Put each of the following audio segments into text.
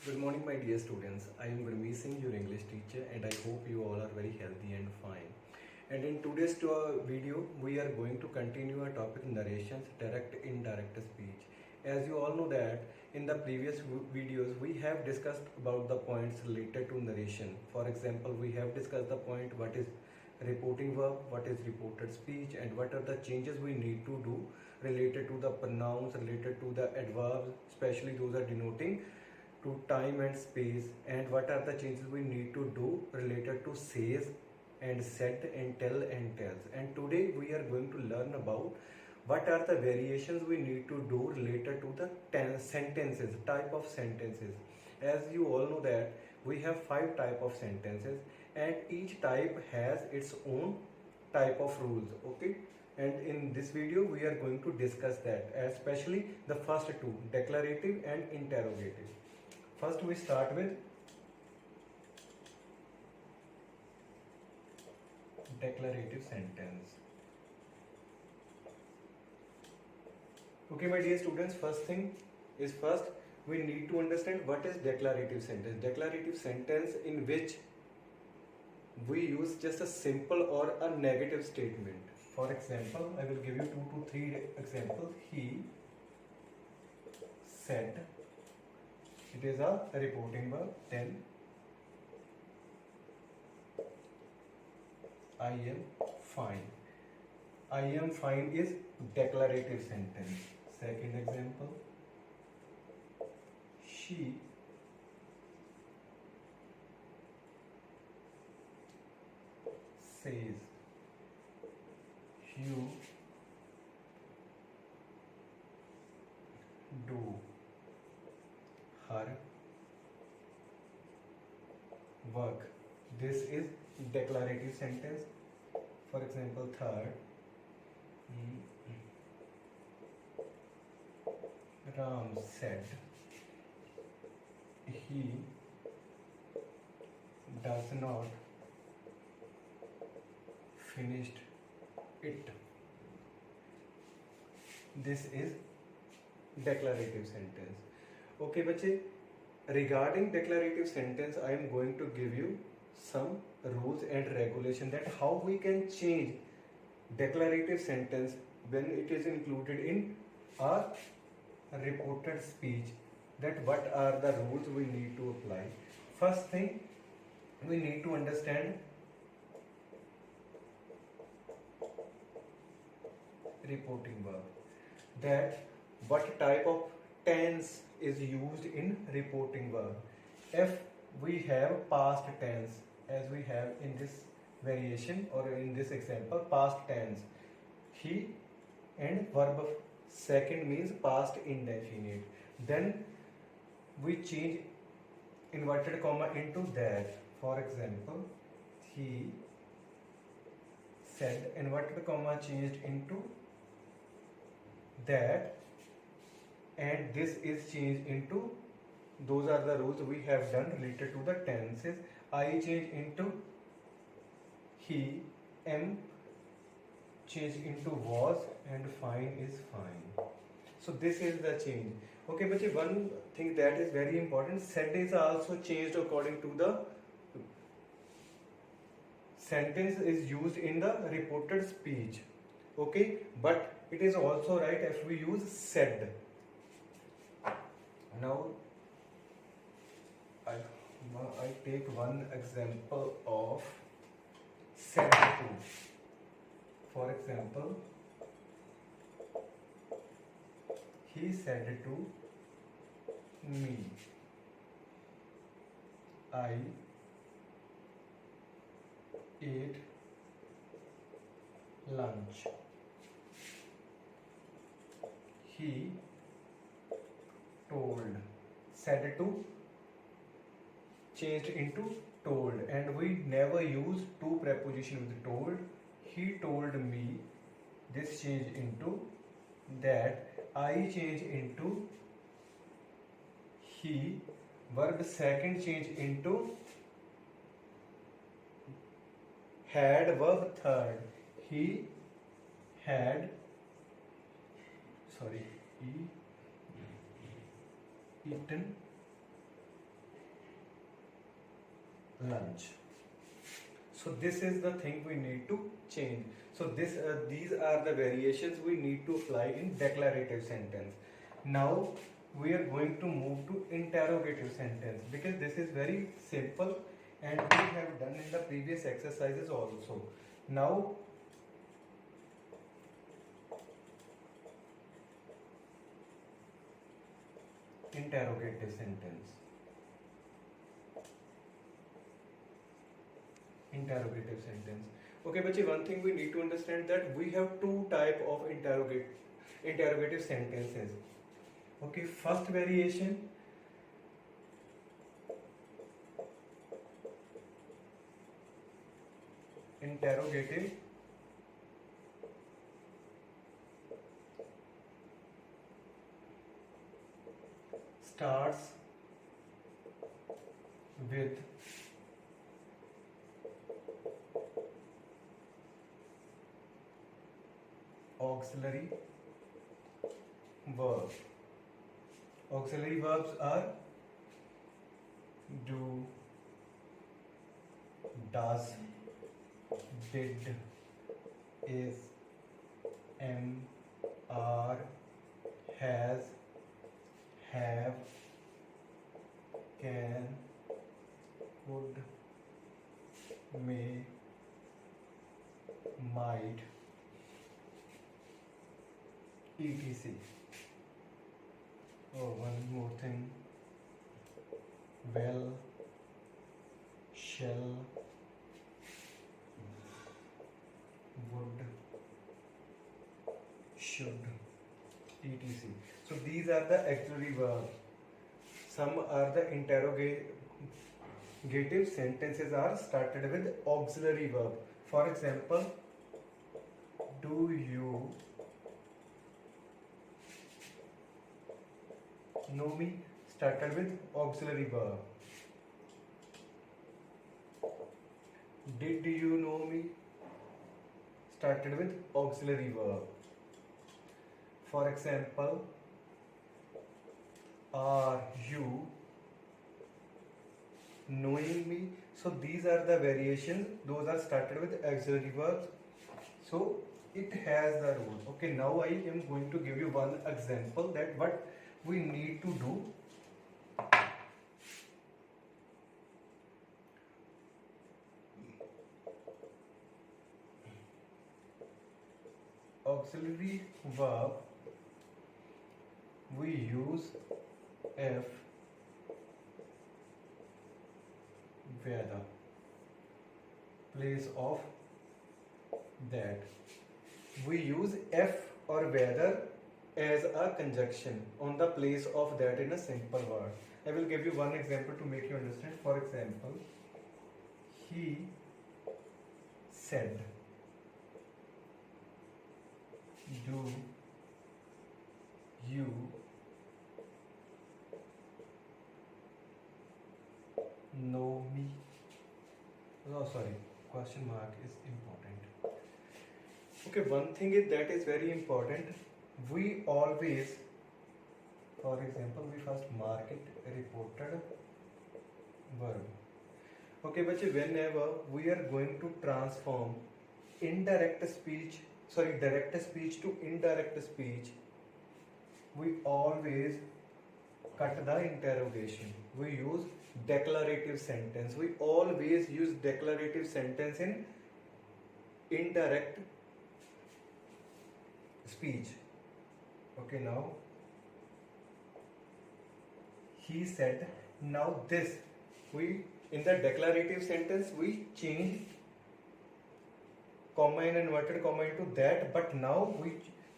Good morning, my dear students. I am Gurmeet Singh, your English teacher, and I hope you all are very healthy and fine. And in today's video, we are going to continue our topic narrations, direct, indirect speech. As you all know that in the previous videos, we have discussed about the points related to narration. For example, we have discussed the point what is reporting verb, what is reported speech, and what are the changes we need to do related to the pronouns, related to the adverbs, especially those are denoting to time and space, and what are the changes we need to do related to says and said and tell and tells. And today we are going to learn about what are the variations we need to do related to the sentences, type of sentences. As you all know that we have 5 type of sentences and each type has its own type of rules. Okay, and in this video we are going to discuss that, especially the first two, declarative and interrogative. First we start with declarative sentence. Okay, my dear students, first thing is first we need to understand what is declarative sentence. Declarative sentence in which we use just a simple or a negative statement. For example, I will give you 2 to 3 examples. He said, it is a reporting verb. Then I am fine. I am fine is declarative sentence. Second example, she says, you do her work. This is declarative sentence. For example, third, Ram said, he does not finished it. This is declarative sentence. Okay, बच्चे, regarding declarative sentence I am going to give you some rules and regulation that how we can change declarative sentence when it is included in our reported speech, that what are the rules we need to apply. First thing, we need to understand reporting verb, that what type of tense is used in reporting verb. If we have past tense, as we have in this variation or in this example, past tense, he, and verb of second means past indefinite, then we change inverted comma into that. For example, he said, inverted comma changed into that, and this is changed into, those are the rules we have done related to the tenses. I change into he, am change into was, and fine is fine. So this is the change. Okay, but one thing that is very important, said is also changed according to the sentence is used in the reported speech. Okay, but it is also right if we use said. Now I take one example of said to. For example, he said to me, I ate lunch. He told. Said to changed into told, and we never use to preposition with told. He told me, this changed into that. I changed into he, verb second change into had, verb third, he had, sorry, eaten lunch. So this is the thing we need to change. So these are the variations we need to apply in declarative sentence. Now we are going to move to interrogative sentence, because this is very simple and we have done in the previous exercises also. Now interrogative sentence. Interrogative sentence. Okay, bachi, one thing we need to understand that we have two type of interrogative sentences. Okay, first variation, interrogative starts with auxiliary verb. Auxiliary verbs are do, does, did, is, am, are, has, have, can, could, may, might, etc. Oh, one more thing. Well, shall, would, should, etc. So these are the auxiliary verbs. Some are the interrogative sentences are started with auxiliary verb. For example, do you know me? Started with auxiliary verb. Did you know me? Started with auxiliary verb. For example, are you knowing me? So these are the variations. Those are started with auxiliary verbs. So it has the rule. Okay, now I am going to give you one example that what we need to do. Auxiliary verb, we use if whether place of that. We use if or whether as a conjunction on the place of that in a simple word. I will give you one example to make you understand. For example, he said. Do you know me? Oh, sorry, question mark is important. Okay, one thing is that is very important. We always, for example, we first mark it reported verb. Okay, but whenever we are going to transform direct speech to indirect speech, we always cut the interrogation. We use declarative sentence. We always use declarative sentence in indirect speech. Okay, now he said. Now this, we in the declarative sentence we change comma and inverted comma into that, but now we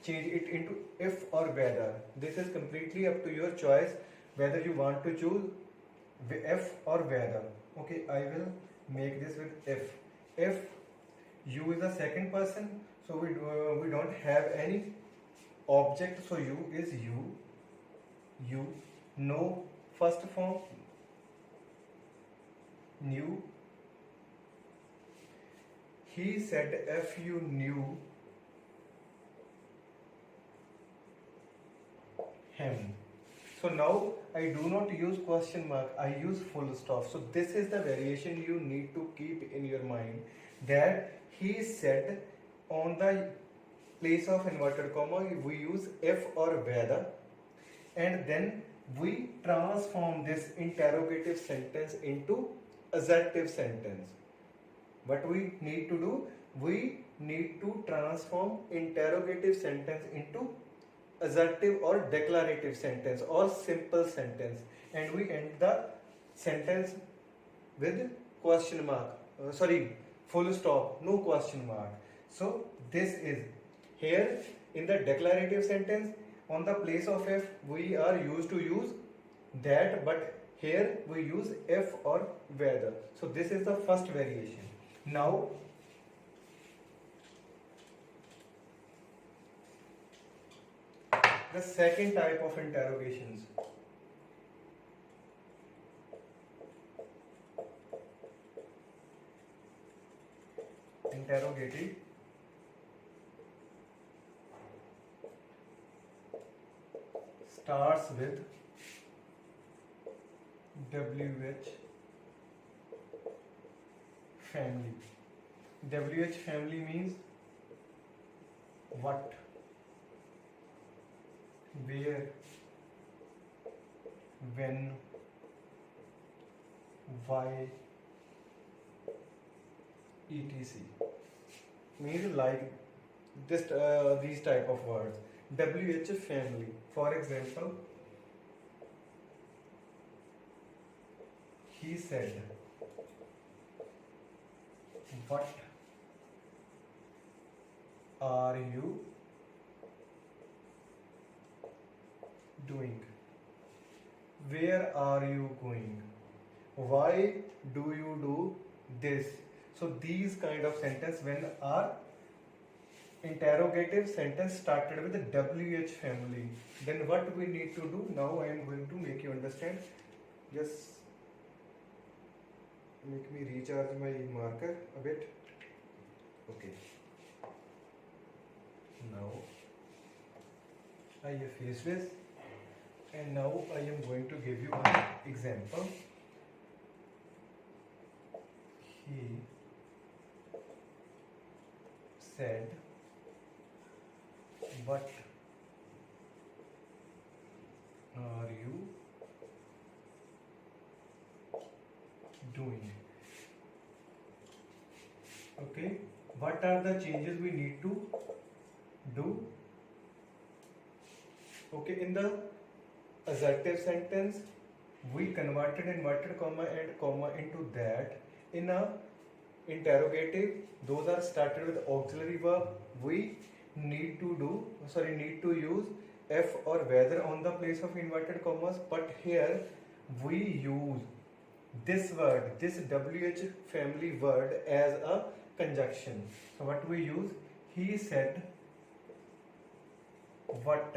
change it into if or whether. This is completely up to your choice whether you want to choose if or whether. Okay, I will make this with if. If you is the second person, so we don't have any object, so you is you know first form, knew. He said if you knew him. So now I do not use question mark, I use full stop. So this is the variation you need to keep in your mind, that he said on the place of inverted comma we use if or whether, and then we transform this interrogative sentence into assertive sentence. What we need to do, we need to transform interrogative sentence into assertive or declarative sentence or simple sentence, and we end the sentence with question mark, full stop, no question mark. So this is here in the declarative sentence, on the place of if we are used to use that, but here we use if or whether. So this is the first variation. Now the second type of interrogations. Interrogative starts with WH family. WH family means what, where, when, why, etc. Means like this, these type of words. WH family. For example, he said, what are you doing? Where are you going? Why do you do this? So these kind of sentence, when our interrogative sentence started with the WH family, then what we need to do? Now I am going to make you understand. Just make me recharge my marker a bit. Okay. Now I efface this, and now I am going to give you an example. He said, what are you doing? Okay, what are the changes we need to do? Okay, in the assertive sentence, we converted inverted comma and comma into that. In a interrogative, those are started with auxiliary verb. We need to use if or whether on the place of inverted commas, but here we use this word, this WH family word, as a conjunction. So what we use? He said what.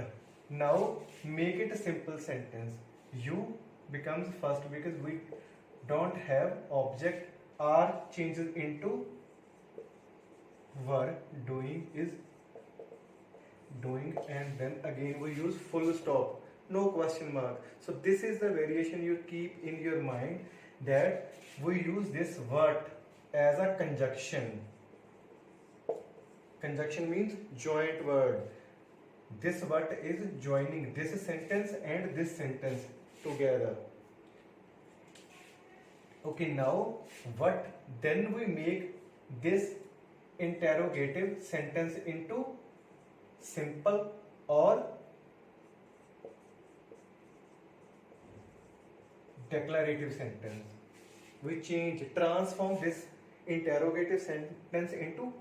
Now make it a simple sentence. You becomes first because we don't have object. R changes into verb. Doing is doing, and then again we use full stop, no question mark. So this is the variation you keep in your mind, that we use this word as a conjunction. Conjunction means joint word. This word is joining this sentence and this sentence together. Okay, now what? Then we make this interrogative sentence into simple or declarative sentence. We transform this interrogative sentence into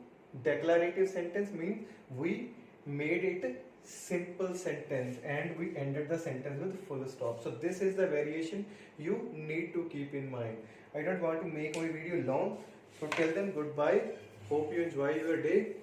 declarative sentence, means we made it simple sentence and we ended the sentence with full stop. So this is the variation you need to keep in mind. I don't want to make my video long, so tell them goodbye. Hope you enjoy your day.